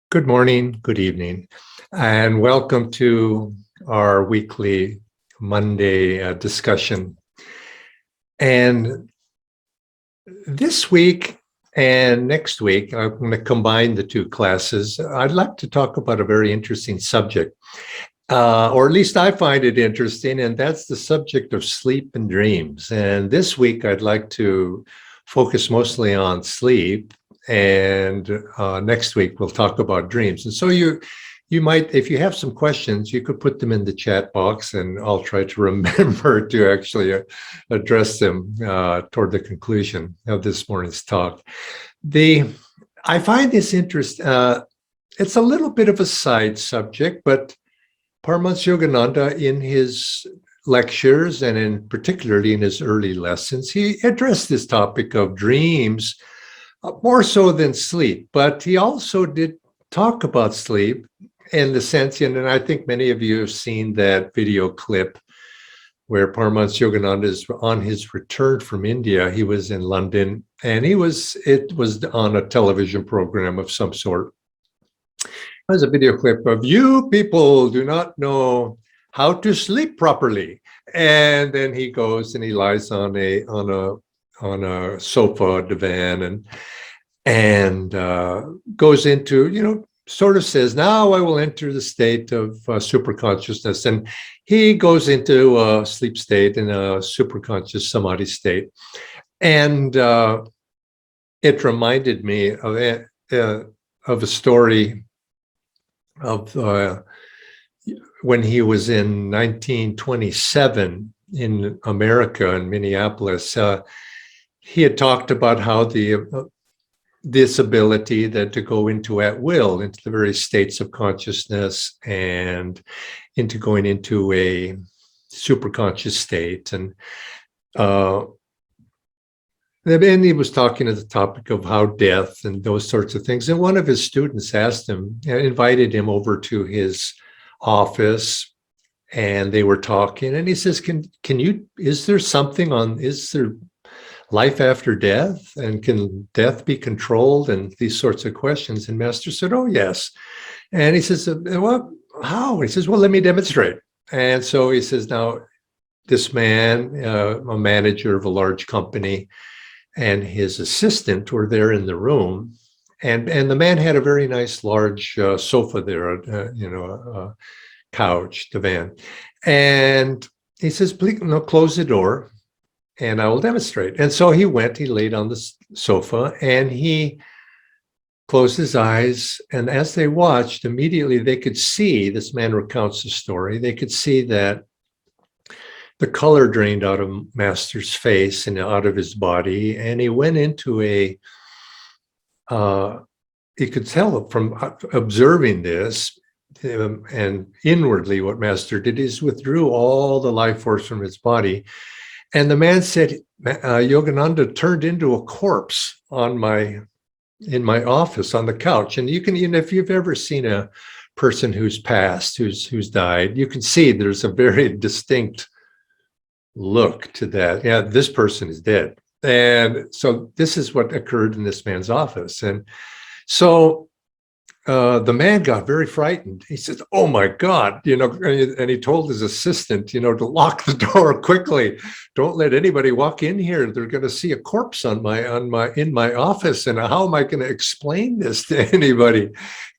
Good morning, good evening, and welcome to our weekly Monday discussion. And this week and next week, I'm going to combine the two classes. I'd like to talk about a very interesting subject, or at least I find it interesting, and that's the subject of sleep and dreams. And this week, I'd like to focus mostly on sleep. And next week we'll talk about dreams. And so you might, if you have some questions, you could put them in the chat box, and I'll try to remember to actually address them toward the conclusion of this morning's talk. I find this interest. It's a little bit of a side subject, but Paramhansa Yogananda, in his lectures and in particularly in his early lessons, he addressed this topic of dreams. More so than sleep, but he also did talk about sleep in the sense, and I think many of you have seen that video clip where Paramhansa Yogananda is on his return from India. He was in London, and it was on a television program of some sort. There's a video clip of "You people do not know how to sleep properly," and then he goes and he lies on a sofa, divan, and goes into, sort of says, now I will enter the state of super consciousness. And he goes into a sleep state in a super conscious samadhi state. And it reminded me of a story of when he was in 1927 in America, in Minneapolis. He had talked about how this ability that to go into at will, into the various states of consciousness and into going into a superconscious state. And then he was talking to the topic of how death and those sorts of things. And one of his students asked him, invited him over to his office, and they were talking. And he says, is there life after death, and can death be controlled, and these sorts of questions? And Master said, oh, yes. And he says, well, how? He says, well, let me demonstrate. And so he says, now this man, a manager of a large company, and his assistant were there in the room. And the man had a very nice large sofa there, a couch, divan. And he says, please, close the door, and I will demonstrate. And so he laid on the sofa, and he closed his eyes. And as they watched, immediately they could see, this man recounts the story, they could see that the color drained out of Master's face and out of his body. And he went into he could tell from observing this, and inwardly what Master did is withdrew all the life force from his body. And the man said, Yogananda turned into a corpse in my office on the couch. And you can, if you've ever seen a person who's passed, who's died, you can see there's a very distinct look to that. Yeah, this person is dead. And so this is what occurred in this man's office. And so the man got very frightened. He says, oh my God, and he told his assistant, to lock the door quickly. Don't let anybody walk in here. They're going to see a corpse in my office. And how am I going to explain this to anybody?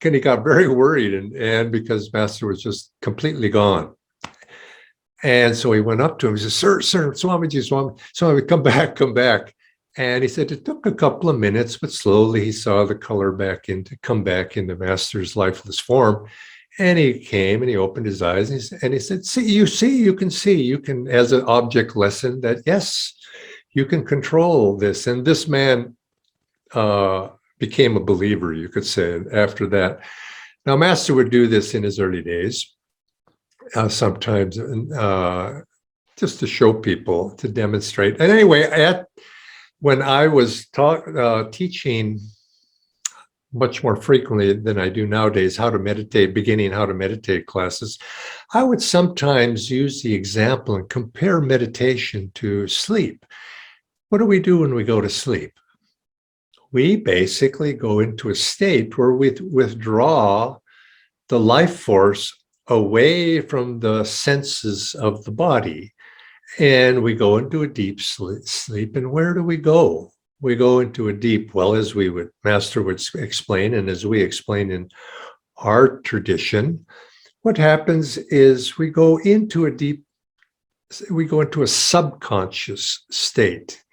And he got very worried, and because Master was just completely gone. And so he went up to him. He said, sir, Swami, come back. And he said it took a couple of minutes, but slowly he saw the color come back into Master's lifeless form. And he came and he opened his eyes, and he said, you can, as an object lesson, that yes, you can control this. And this man became a believer, you could say, after that. Now, Master would do this in his early days, sometimes just to show people, to demonstrate. And anyway, when I was teaching much more frequently than I do nowadays, how to meditate classes, I would sometimes use the example and compare meditation to sleep. What do we do when we go to sleep? we basically go into a state where we withdraw the life force away from the senses of the body. And we go into a deep sleep. And where do we go? We go into a deep, well, as Master would explain, and as we explain in our tradition, what happens is we go into a subconscious state,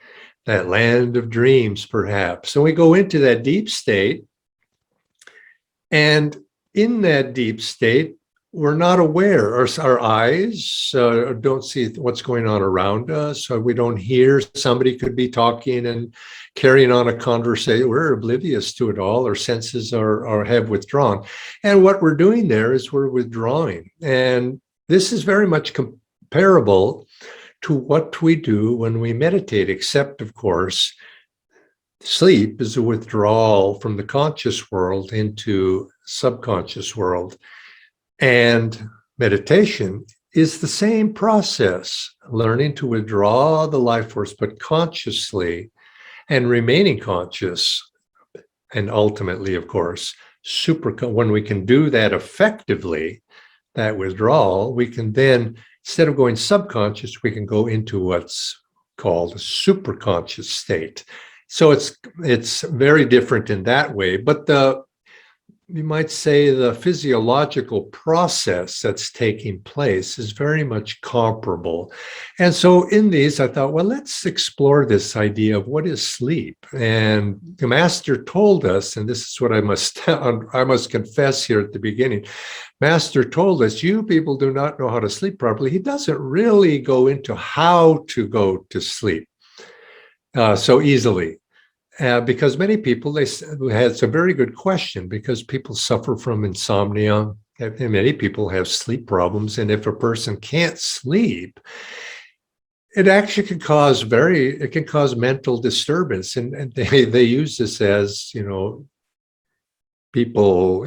that land of dreams, perhaps. So we go into that deep state, and in that deep state, we're not aware. Our eyes don't see what's going on around us. So we don't hear. Somebody could be talking and carrying on a conversation. We're oblivious to it all. Our senses have withdrawn. And what we're doing there is we're withdrawing. And this is very much comparable to what we do when we meditate, except, of course, sleep is a withdrawal from the conscious world into subconscious world. And meditation is the same process, learning to withdraw the life force, but consciously, and remaining conscious. And ultimately, of course, when we can do that effectively, that withdrawal, we can then, instead of going subconscious, we can go into what's called a superconscious state. So it's very different in that way, but you might say the physiological process that's taking place is very much comparable. And so in these, I thought, well, let's explore this idea of what is sleep. And the Master told us, and this is what I must confess here at the beginning, Master told us, you people do not know how to sleep properly. He doesn't really go into how to go to sleep so easily. Because many people, it's a very good question, because people suffer from insomnia, and many people have sleep problems. And if a person can't sleep, it actually can cause mental disturbance. And they use this as, people,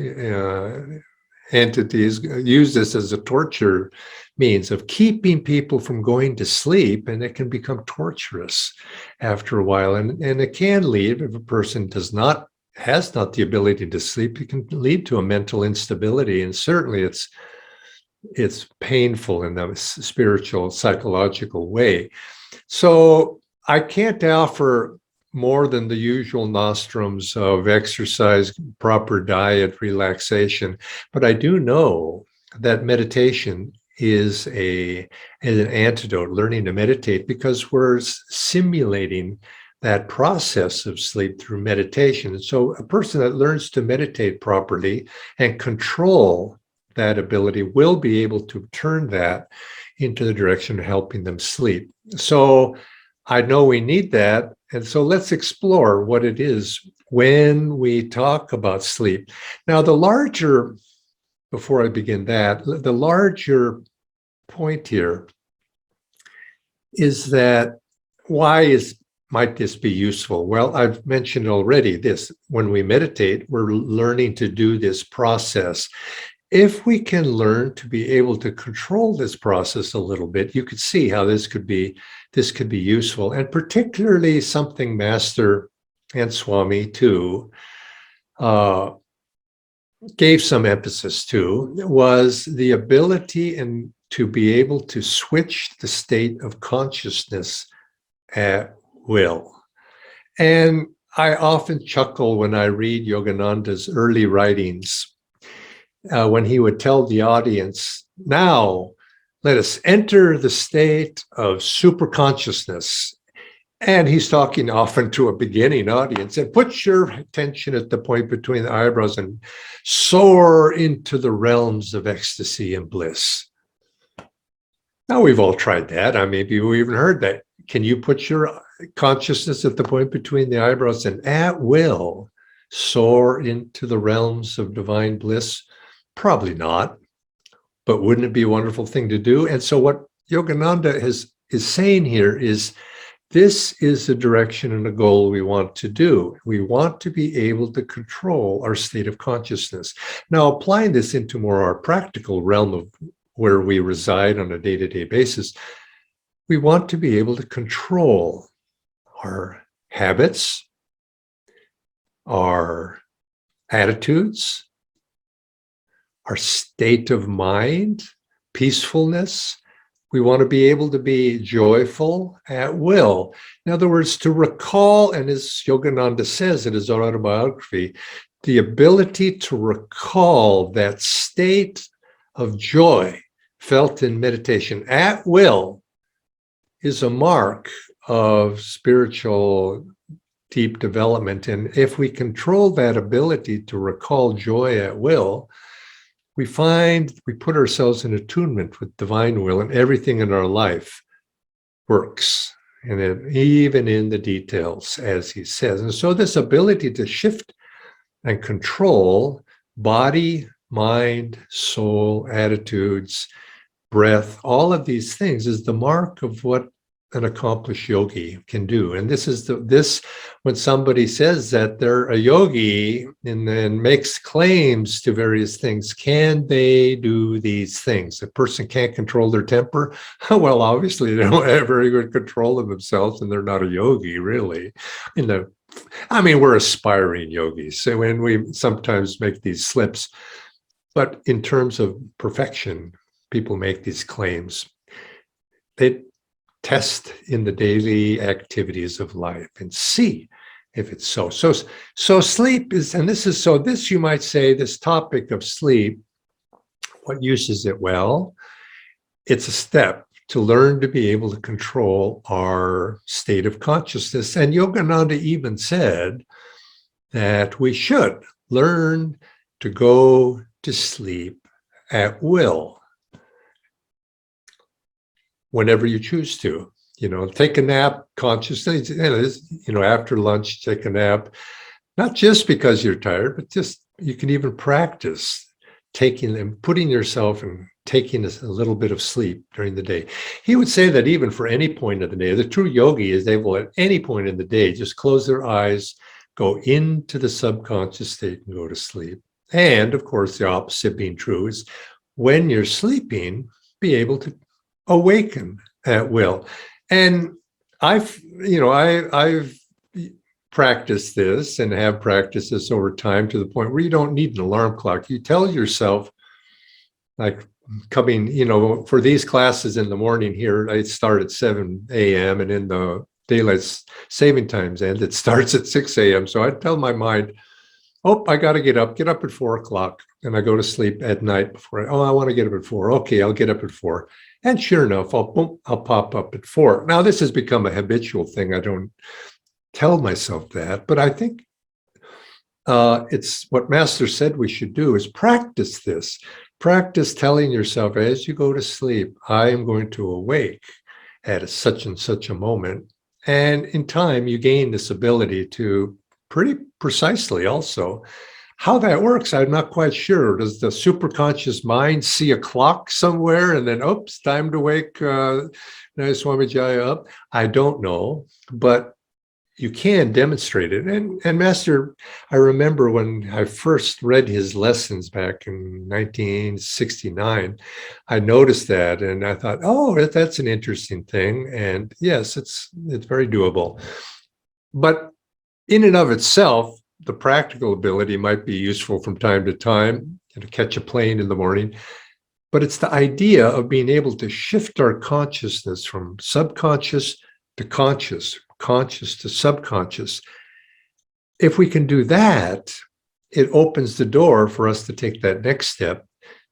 entities use this as a torture means of keeping people from going to sleep, and it can become torturous after a while. And it can lead, if a person has not the ability to sleep, it can lead to a mental instability. And certainly it's painful in the spiritual, psychological way. So I can't offer more than the usual nostrums of exercise, proper diet, relaxation. But I do know that meditation is an antidote, learning to meditate, because we're simulating that process of sleep through meditation. And so a person that learns to meditate properly and control that ability will be able to turn that into the direction of helping them sleep. So I know we need that. And so let's explore what it is when we talk about sleep. Now, before I begin that, the larger point here is that might this be useful? Well, I've mentioned already this. When we meditate, we're learning to do this process. If we can learn to be able to control this process a little bit, you could see how this could be useful. And particularly something Master and Swami too gave some emphasis to was the ability to be able to switch the state of consciousness at will. And I often chuckle when I read Yogananda's early writings, when he would tell the audience, now let us enter the state of superconsciousness. And he's talking often to a beginning audience, and put your attention at the point between the eyebrows and soar into the realms of ecstasy and bliss. Now, we've all tried that. Maybe we even heard that. Can you put your consciousness at the point between the eyebrows and at will soar into the realms of divine bliss? Probably not. But wouldn't it be a wonderful thing to do? And so what Yogananda is saying here is, this is the direction and the goal we want to do. We want to be able to control our state of consciousness. Now, applying this into more our practical realm of where we reside on a day-to-day basis, we want to be able to control our habits, our attitudes, our state of mind, peacefulness. We want to be able to be joyful at will. In other words, to recall, and as Yogananda says in his autobiography, the ability to recall that state of joy felt in meditation at will is a mark of spiritual deep development. And if we control that ability to recall joy at will, we find we put ourselves in attunement with divine will, and everything in our life works, and even in the details, as he says. And so this ability to shift and control body, mind, soul, attitudes, breath, all of these things is the mark of what an accomplished yogi can do. And this is when somebody says that they're a yogi and then makes claims to various things, can they do these things? A person can't control their temper. Well, obviously they don't have very good control of themselves, and they're not a yogi, really. We're aspiring yogis, so when we sometimes make these slips, but in terms of perfection, people make these claims. They test in the daily activities of life and see if it's so. So sleep is, and this you might say, this topic of sleep, what use is it? Well, it's a step to learn to be able to control our state of consciousness. And Yogananda even said that we should learn to go to sleep at will, whenever you choose to, take a nap consciously, after lunch, take a nap, not just because you're tired, but just you can even practice taking and putting yourself and taking a little bit of sleep during the day. He would say that even for any point of the day, the true yogi is able at any point in the day, just close their eyes, go into the subconscious state and go to sleep. And of course, the opposite being true is when you're sleeping, be able to awaken at will. And I've practiced this and have practiced this over time to the point where you don't need an alarm clock. You tell yourself, like coming, for these classes in the morning here, I start at 7 a.m. and in the daylight saving times end, it starts at 6 a.m. So I tell my mind, I got to get up at 4 o'clock, and I go to sleep at night before I want to get up at 4. Okay, I'll get up at 4. And sure enough, I'll pop up at 4. Now, this has become a habitual thing. I don't tell myself that, but I think it's what Master said we should do is practice this. Practice telling yourself as you go to sleep, I am going to awake at such and such a moment. And in time, you gain this ability to pretty precisely also. How that works, I'm not quite sure. Does the superconscious mind see a clock somewhere and then, oops, time to wake Nayaswami Jaya up? I don't know, but you can demonstrate it. And Master, I remember when I first read his lessons back in 1969, I noticed that and I thought, that's an interesting thing. And yes, it's very doable. But in and of itself, the practical ability might be useful from time to time to catch a plane in the morning, but it's the idea of being able to shift our consciousness from subconscious to conscious, conscious to subconscious. If we can do that, it opens the door for us to take that next step,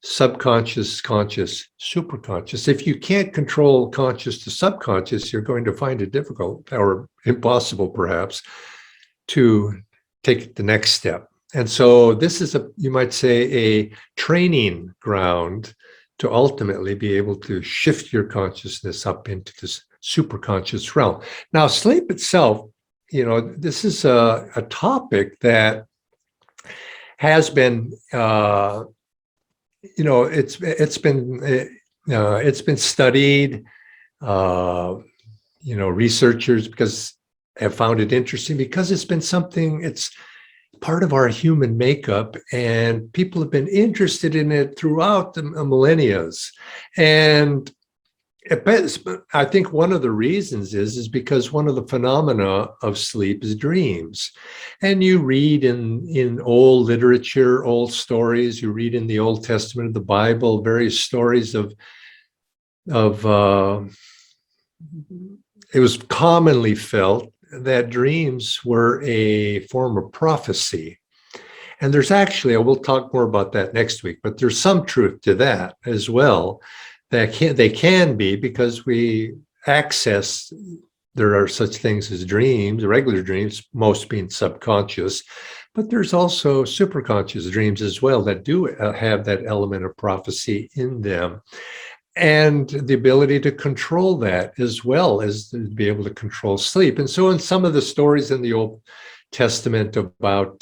subconscious, conscious, superconscious. If you can't control conscious to subconscious, you're going to find it difficult or impossible, perhaps, to take the next step. And so this is you might say, a training ground to ultimately be able to shift your consciousness up into this superconscious realm. Now, sleep itself, this is a topic that has been, it's been studied. Researchers have found it interesting because it's been something, it's part of our human makeup, and people have been interested in it throughout the millennia. And But I think one of the reasons is because one of the phenomena of sleep is dreams. And you read in old literature, old stories, you read in the Old Testament of the Bible, various stories of it was commonly felt that dreams were a form of prophecy. And there's actually, I will talk more about that next week, but there's some truth to that as well. They can be, because we access, there are such things as dreams, regular dreams, most being subconscious, but there's also superconscious dreams as well that do have that element of prophecy in them. And the ability to control that, as well as to be able to control sleep. And so in some of the stories in the Old Testament about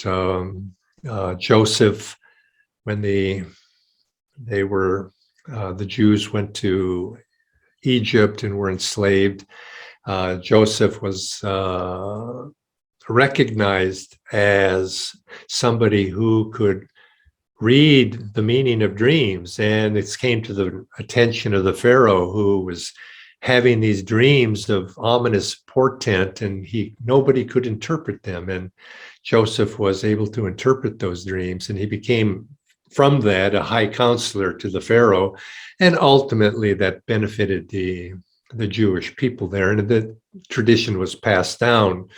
Joseph, when the Jews went to Egypt and were enslaved, Joseph was recognized as somebody who could read the meaning of dreams. And it came to the attention of the Pharaoh, who was having these dreams of ominous portent, and nobody could interpret them. And Joseph was able to interpret those dreams, and he became, from that, a high counselor to the Pharaoh. And ultimately that benefited the Jewish people there. And the tradition was passed down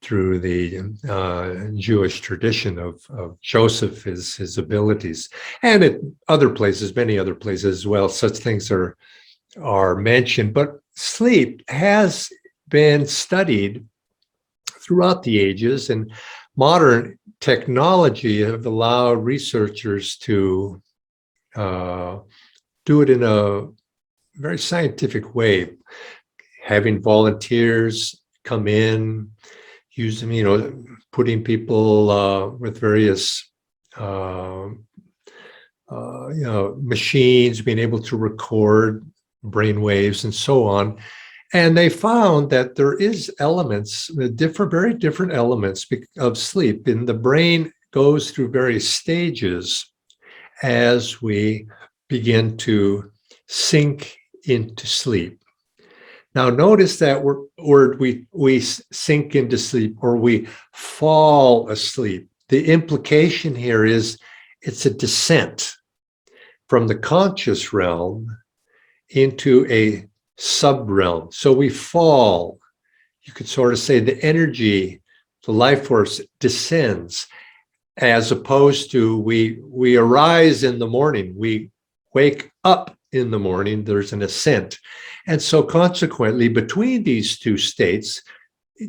through the Jewish tradition of Joseph, his abilities. And at other places, many other places as well, such things are mentioned. But sleep has been studied throughout the ages, and modern technology have allowed researchers to do it in a very scientific way, having volunteers come in, using, putting people with various, machines, being able to record brain waves and so on. And they found that there is elements, very different elements of sleep. And the brain goes through various stages as we begin to sink into sleep. Now, notice that word we sink into sleep, or we fall asleep. The implication here is it's a descent from the conscious realm into a sub-realm. So we fall. You could sort of say the energy, the life force descends, as opposed to we arise in the morning. We wake up in the morning, there's an ascent. And so consequently, between these two states,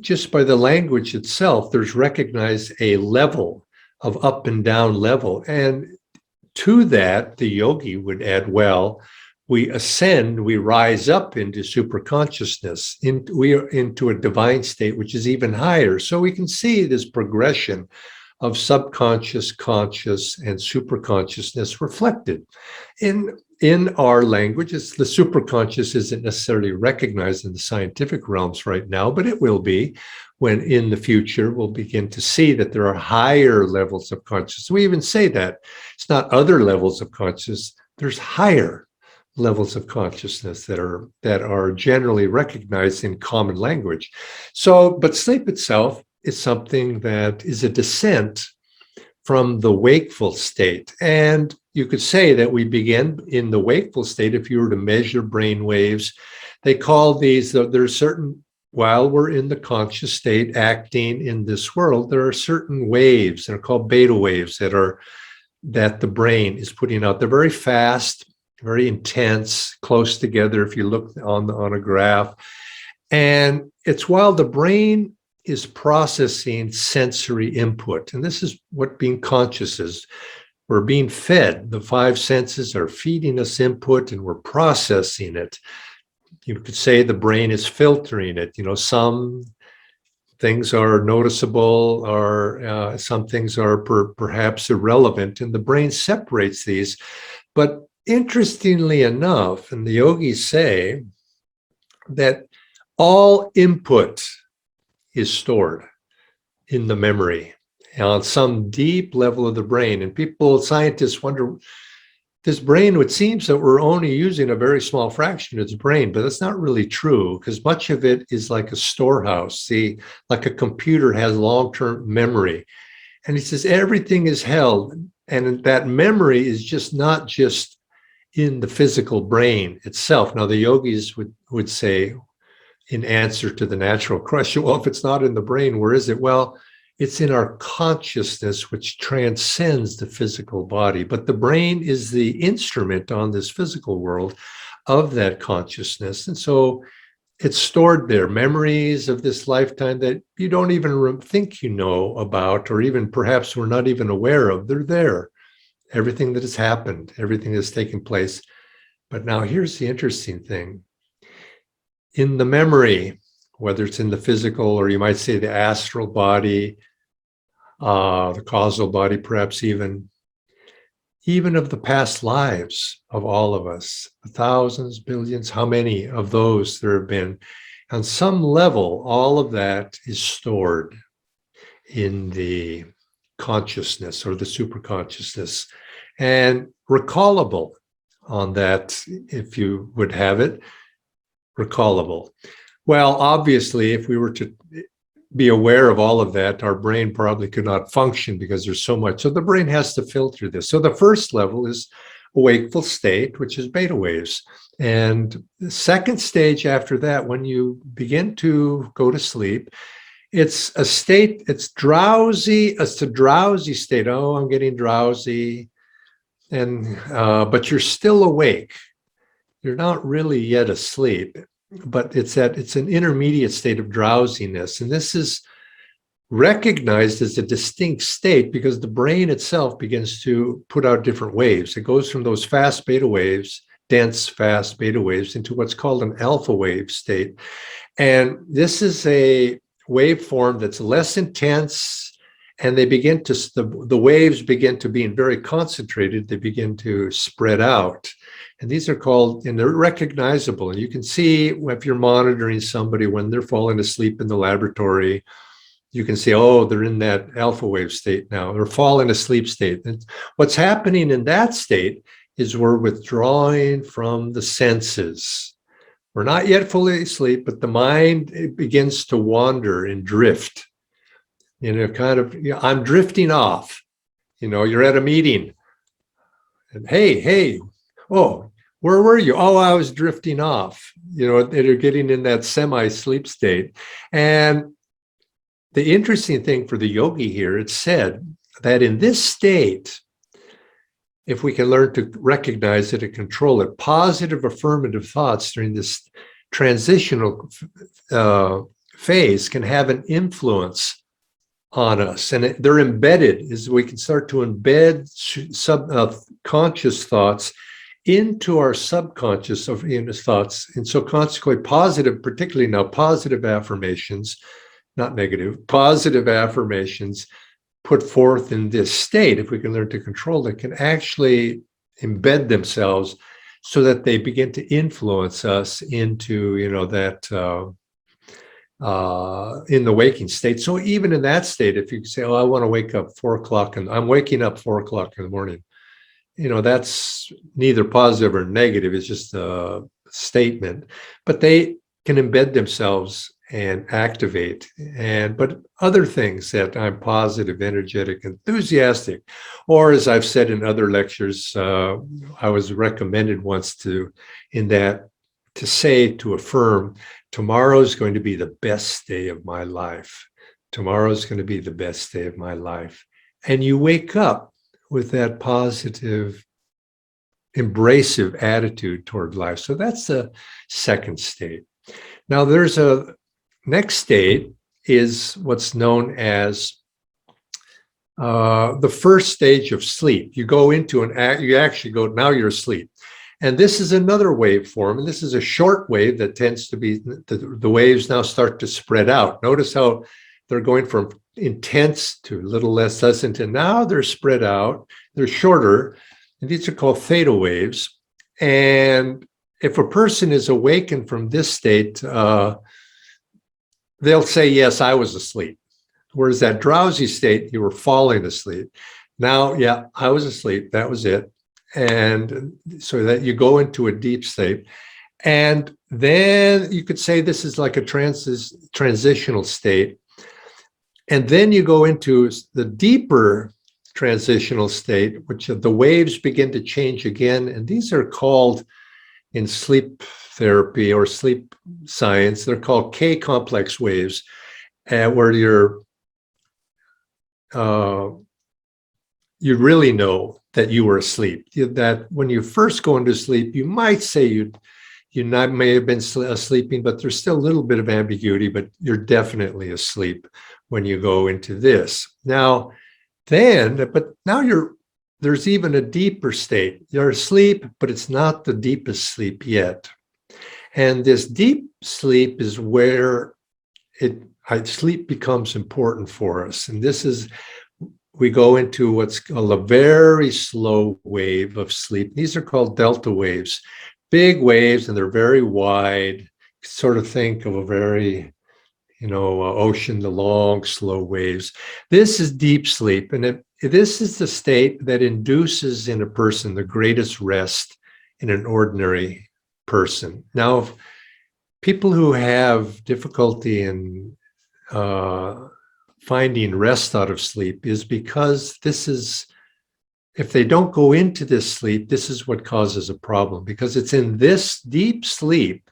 just by the language itself, there's recognized a level of up and down level. And to that, the yogi would add, well, we ascend, we rise up into superconsciousness, we are into a divine state, which is even higher. So we can see this progression of subconscious, conscious, and superconsciousness reflected in our language. It's the superconscious isn't necessarily recognized in the scientific realms right now, but it will be when in the future we'll begin to see that there are higher levels of consciousness. We even say that it's not other levels of consciousness, there's higher levels of consciousness that are generally recognized in common language. So, but sleep itself is something that is a descent from the wakeful state. And you could say that we begin in the wakeful state. If you were to measure brain waves, they call these, there's certain, while we're in the conscious state acting in this world, there are certain waves that are called beta waves that the brain is putting out. They're very fast, very intense, close together if you look on a graph. And it's while the brain is processing sensory input. And this is what being conscious is. We're being fed. The five senses are feeding us input and we're processing it. You could say the brain is filtering it. Some things are noticeable, or some things are perhaps irrelevant, and the brain separates these. But interestingly enough, and the yogis say that all input is stored in the memory on some deep level of the brain. And scientists wonder, this brain, it seems that we're only using a very small fraction of its brain, but that's not really true because much of it is like a storehouse. See, like a computer has long-term memory. And he says everything is held, and that memory is just not just in the physical brain itself. Now, the yogis would say, in answer to the natural question, well, if it's not in the brain, where is it? Well, it's in our consciousness, which transcends the physical body. But the brain is the instrument on this physical world of that consciousness. And so it's stored there, memories of this lifetime that you don't even think you know about, or even perhaps we're not even aware of. They're there. Everything that has happened, everything that's taken place. But now here's the interesting thing. In the memory, whether it's in the physical, or you might say the astral body, the causal body, perhaps even of the past lives of all of us, thousands, billions, how many of those there have been, on some level, all of that is stored in the consciousness or the superconsciousness and recallable on that, if you would have it, recallable. Well, obviously, if we were to be aware of all of that, our brain probably could not function because there's so much. So the brain has to filter this. So the first level is a wakeful state, which is beta waves. And the second stage after that, when you begin to go to sleep, it's a state, it's drowsy, it's a drowsy state. Oh, I'm getting drowsy. And but you're still awake. You're not really yet asleep, but it's an intermediate state of drowsiness. And this is recognized as a distinct state because the brain itself begins to put out different waves. It goes from those fast beta waves, dense, fast beta waves, into what's called an alpha wave state. And this is a waveform that's less intense, and they begin to, the waves begin to being very concentrated. They begin to spread out. And these are called, and they're recognizable. And you can see if you're monitoring somebody when they're falling asleep in the laboratory, you can see, oh, they're in that alpha wave state now, or falling asleep state. And what's happening in that state is we're withdrawing from the senses. We're not yet fully asleep, but the mind, it begins to wander and drift. Kind of, I'm drifting off. You're at a meeting. And hey, oh, where were you? Oh, I was drifting off. They're getting in that semi-sleep state. And the interesting thing for the yogi here, it's said that in this state, if we can learn to recognize it and control it, positive affirmative thoughts during this transitional phase can have an influence on us, and they're embedded. Is we can start to embed conscious thoughts into our subconscious of thoughts, and so consequently, positive, particularly now, positive affirmations, not negative, positive affirmations put forth in this state. If we can learn to control it, can actually embed themselves so that they begin to influence us into that. In the waking state. So even in that state, if you say, oh, I want to wake up 4 o'clock and I'm waking up 4 o'clock in the morning, that's neither positive or negative. It's just a statement, but they can embed themselves and activate. But other things that I'm positive, energetic, enthusiastic, or as I've said in other lectures, I was recommended once to affirm, tomorrow's going to be the best day of my life. Tomorrow's going to be the best day of my life. And you wake up with that positive, embracive attitude toward life. So that's the second state. Now there's a next state is what's known as the first stage of sleep. You go into you actually go, now you're asleep. And this is another waveform, and this is a short wave that tends to be, the waves now start to spread out. Notice how they're going from intense to a little less intense. Now they're spread out, they're shorter, and these are called theta waves. And if a person is awakened from this state, they'll say, yes, I was asleep. Whereas that drowsy state, you were falling asleep. Now, yeah, I was asleep, that was it. and so that you go into a deep state. And then you could say this is like a transitional state. And then you go into the deeper transitional state, which the waves begin to change again. And these are called, in sleep therapy or sleep science, they're called K-complex waves, where you really know that you were asleep. That when you first go into sleep, you might say you may have been sleeping, but there's still a little bit of ambiguity, but you're definitely asleep when you go into this. Now, there's even a deeper state. You're asleep, but it's not the deepest sleep yet. And this deep sleep is where sleep becomes important for us. And we go into what's called a very slow wave of sleep. These are called delta waves. Big waves, and they're very wide. Sort of think of a very, ocean, the long, slow waves. This is deep sleep, and this is the state that induces in a person the greatest rest in an ordinary person. Now, people who have difficulty in finding rest out of sleep is because if they don't go into this sleep, this is what causes a problem, because it's in this deep sleep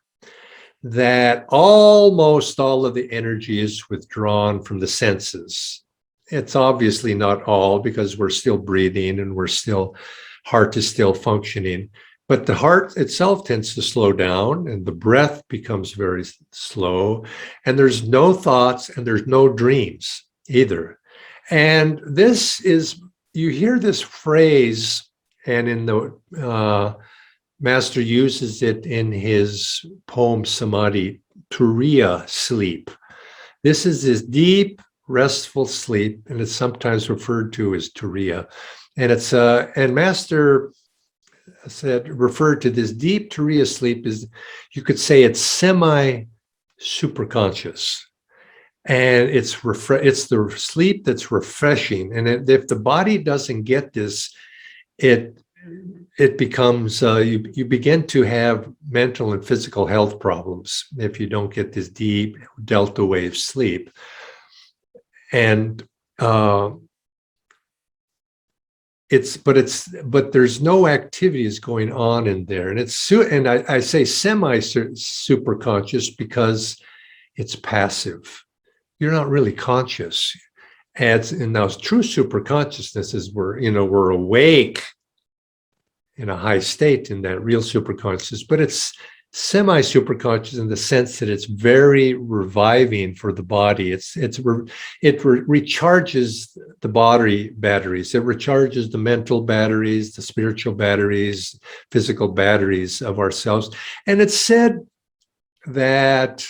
that almost all of the energy is withdrawn from the senses. It's obviously not all, because we're still breathing and heart is still functioning, but the heart itself tends to slow down and the breath becomes very slow, and there's no thoughts and there's no dreams either. And you hear this phrase, and in the Master uses it in his poem Samadhi, Turiya sleep. This is this deep, restful sleep, and it's sometimes referred to as Turiya. And Master referred to this deep Turiya sleep you could say it's semi-superconscious. And it's the sleep that's refreshing. And if the body doesn't get this, it becomes, you begin to have mental and physical health problems if you don't get this deep delta wave sleep. And but there's no activities going on in there. And I say semi-superconscious because it's passive. You're not really conscious. And now true superconsciousness is we're awake in a high state in that real superconscious, but it's semi-superconscious in the sense that it's very reviving for the body. It recharges the body batteries. It recharges the mental batteries, the spiritual batteries, physical batteries of ourselves. And it's said that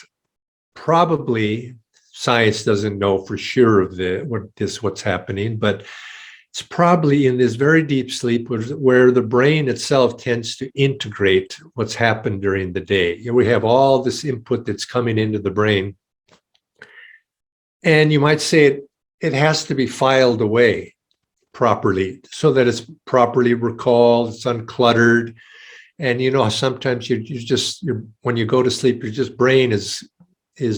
probably science doesn't know for sure of what's happening, but it's probably in this very deep sleep where the brain itself tends to integrate what's happened during the day. We have all this input that's coming into the brain, and you might say it has to be filed away properly so that it's properly recalled, it's uncluttered. And sometimes when you go to sleep, your brain is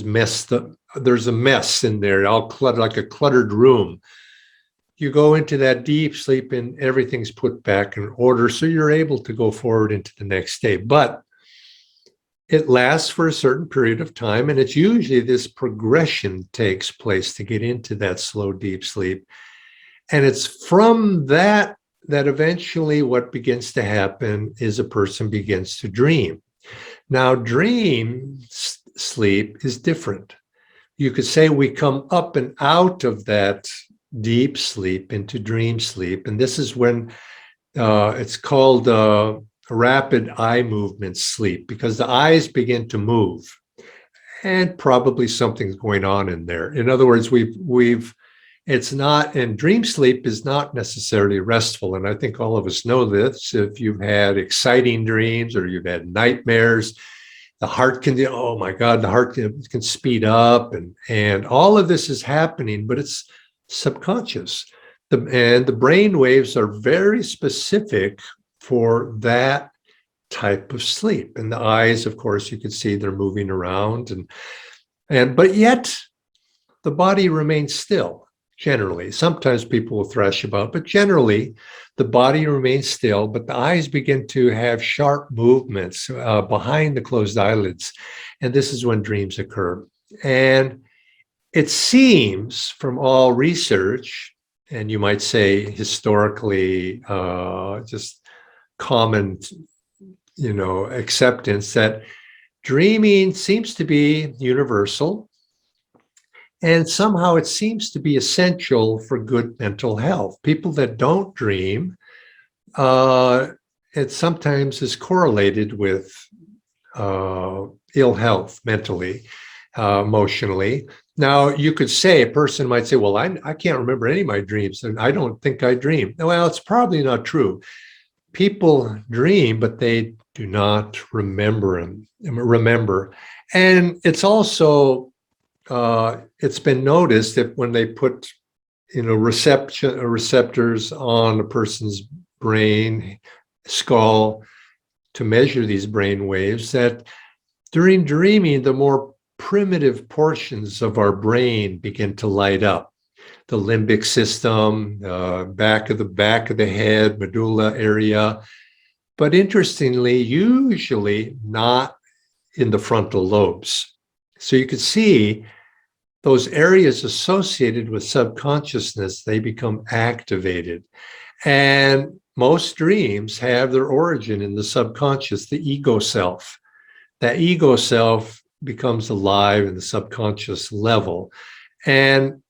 messed up. There's a mess in there, all cluttered, like a cluttered room. You go into that deep sleep and everything's put back in order, so you're able to go forward into the next day. But it lasts for a certain period of time, and it's usually this progression takes place to get into that slow, deep sleep. And it's from that eventually what begins to happen is a person begins to dream. Now, dream sleep is different. You could say we come up and out of that deep sleep into dream sleep. And this is when it's called rapid eye movement sleep, because the eyes begin to move and probably something's going on in there. In other words, and dream sleep is not necessarily restful. And I think all of us know this. If you've had exciting dreams or you've had nightmares, the heart can speed up, and all of this is happening, but it's subconscious. And the brain waves are very specific for that type of sleep. And the eyes, of course, you can see they're moving around, but yet the body remains still. Generally, sometimes people will thrash about, but generally the body remains still, but the eyes begin to have sharp movements behind the closed eyelids. And this is when dreams occur. And it seems from all research, and you might say historically, just common, acceptance, that dreaming seems to be universal. And somehow it seems to be essential for good mental health. People that don't dream, it sometimes is correlated with ill health mentally, emotionally. Now, you could say, a person might say, well, I can't remember any of my dreams, and I don't think I dream. Well, it's probably not true. People dream, but they do not remember. And it's also it's been noticed that when they put, receptors on a person's brain, skull, to measure these brain waves, that during dreaming, the more primitive portions of our brain begin to light up. The limbic system, back of the head, medulla area. But interestingly, usually not in the frontal lobes. So you could see those areas associated with subconsciousness, they become activated. And most dreams have their origin in the subconscious, the ego self. That ego self becomes alive in the subconscious level. And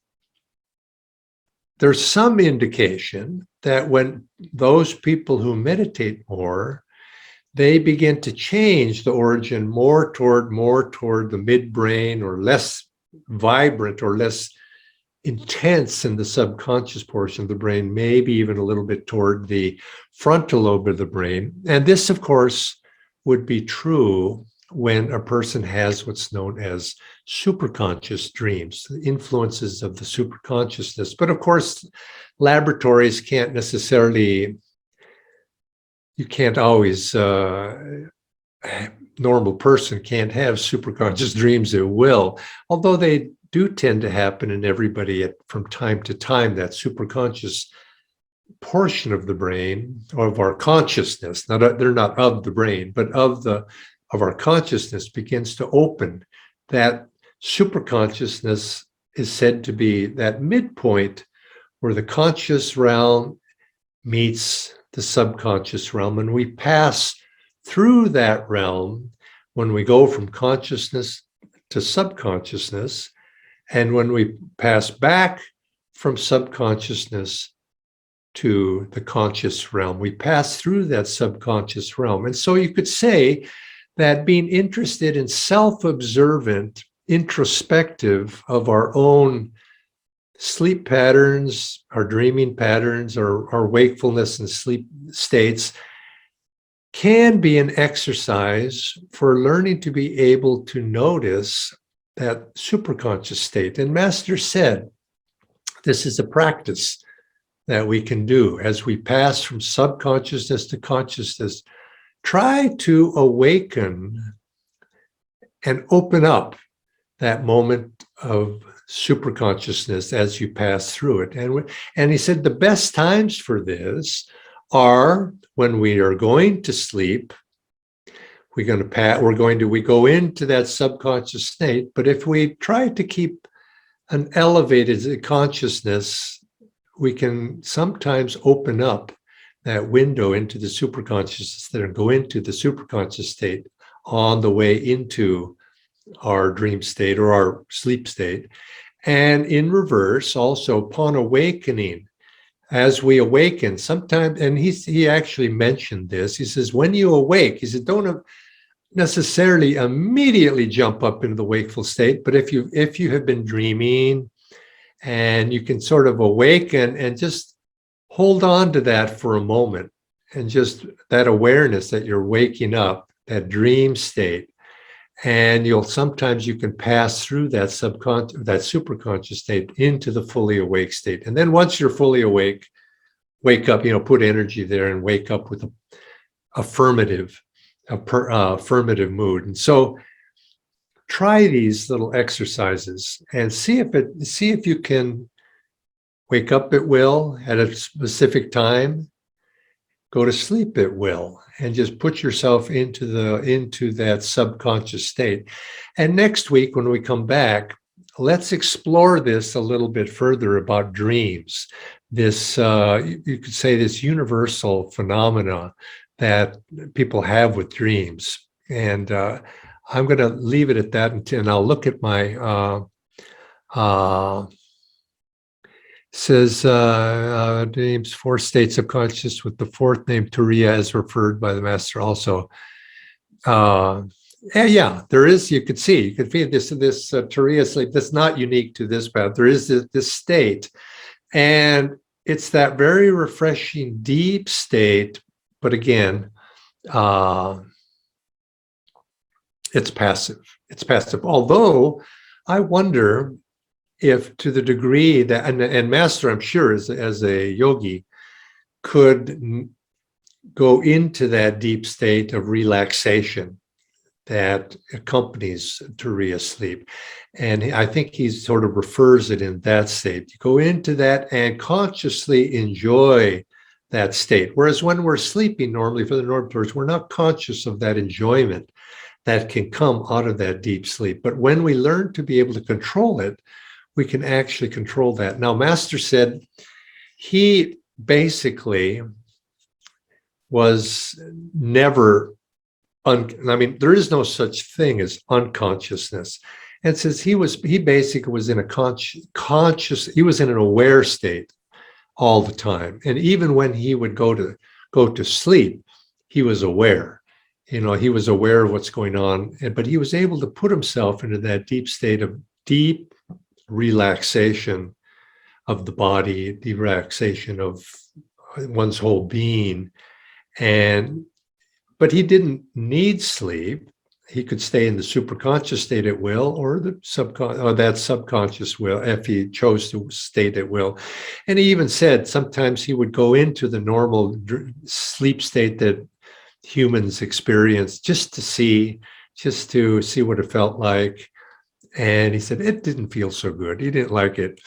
there's some indication that when those people who meditate more, they begin to change the origin more toward the midbrain, or less vibrant or less intense in the subconscious portion of the brain, maybe even a little bit toward the frontal lobe of the brain. And this, of course, would be true when a person has what's known as superconscious dreams, the influences of the superconsciousness. But of course, laboratories can't necessarily, you can't always, normal person can't have superconscious dreams at will, although they do tend to happen in everybody from time to time. That superconscious portion of the brain, or of our consciousness, they're not of the brain, but of our consciousness, begins to open. That superconsciousness is said to be that midpoint where the conscious realm meets the subconscious realm, and we pass through that realm when we go from consciousness to subconsciousness, and when we pass back from subconsciousness to the conscious realm, we pass through that subconscious realm. And so you could say that being interested in self-observant, introspective of our own sleep patterns, our dreaming patterns, our wakefulness and sleep states, can be an exercise for learning to be able to notice that superconscious state. And Master said, this is a practice that we can do as we pass from subconsciousness to consciousness. Try to awaken and open up that moment of superconsciousness as you pass through it. And he said the best times for this are when we are going to sleep. We go into that subconscious state. But if we try to keep an elevated consciousness, we can sometimes open up that window into the superconsciousness and go into the superconscious state on the way into our dream state or our sleep state. And in reverse, also upon awakening, as we awaken, sometimes, and he actually mentioned this, he says, when you awake, he said, don't necessarily immediately jump up into the wakeful state, but if you have been dreaming, and you can sort of awaken and just hold on to that for a moment, and just that awareness that you're waking up, that dream state. And sometimes you can pass through that superconscious state into the fully awake state. And then once you're fully awake, wake up, put energy there and wake up with a affirmative mood. And so try these little exercises and see if you can wake up at will at a specific time, go to sleep at will, and just put yourself into that subconscious state. And next week, when we come back, let's explore this a little bit further about dreams. This, you could say, this universal phenomena that people have with dreams. And I'm going to leave it at that, and I'll look at my says names 4 states of consciousness, with the 4th name Turiya as referred by the master also. Yeah, there is, you could feel this Turiya sleep that's not unique to this path. There is this state, and it's that very refreshing deep state, but again, it's passive. Although I wonder if, to the degree that, and master, I'm sure, as a yogi, could go into that deep state of relaxation that accompanies Turiya sleep. And I think he sort of refers it in that state. You go into that and consciously enjoy that state. Whereas when we're sleeping normally, for the normal person, we're not conscious of that enjoyment that can come out of that deep sleep. But when we learn to be able to control it, we can actually control that. Now, Master said he basically was never, there is no such thing as unconsciousness. And says he basically was in a he was in an aware state all the time. And even when he would go to sleep, he was aware. He was aware of what's going on, but he was able to put himself into that deep state of deep relaxation of the body, the relaxation of one's whole being. But he didn't need sleep. He could stay in the superconscious state at will, or that subconscious will, if he chose to stay at will. And he even said sometimes he would go into the normal sleep state that humans experience just to see what it felt like. And he said it didn't feel so good. He didn't like it.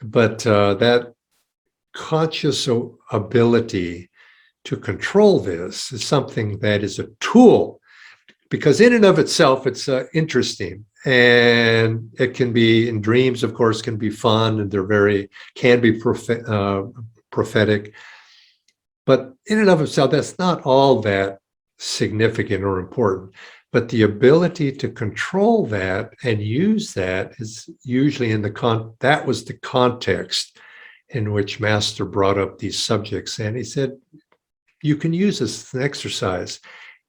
But that conscious ability to control this is something that is a tool, because in and of itself, it's interesting. And it can be, in dreams, of course, can be fun, and can be prophetic. But in and of itself, that's not all that significant or important. But the ability to control that and use that is usually that was the context in which Master brought up these subjects. And he said, you can use this as an exercise.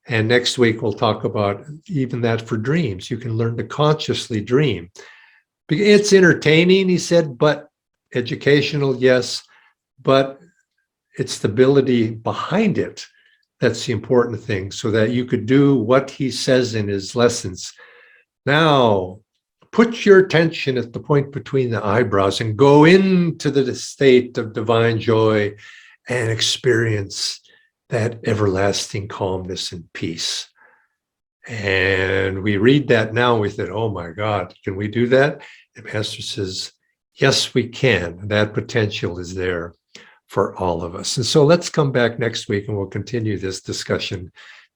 And next week, we'll talk about even that for dreams. You can learn to consciously dream. It's entertaining, he said, but educational, yes, but it's the ability behind it that's the important thing, so that you could do what he says in his lessons. Now, put your attention at the point between the eyebrows and go into the state of divine joy and experience that everlasting calmness and peace. And we read that now, we think, oh my God, can we do that? The Master says, yes, we can. That potential is there for all of us. And so let's come back next week and we'll continue this discussion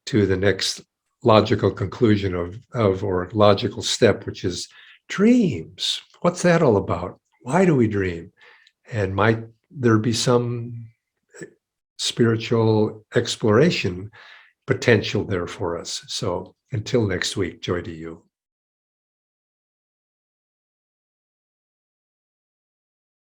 to the next logical conclusion or logical step, which is dreams. What's that all about? Why do we dream? And might there be some spiritual exploration potential there for us? So until next week, joy to you.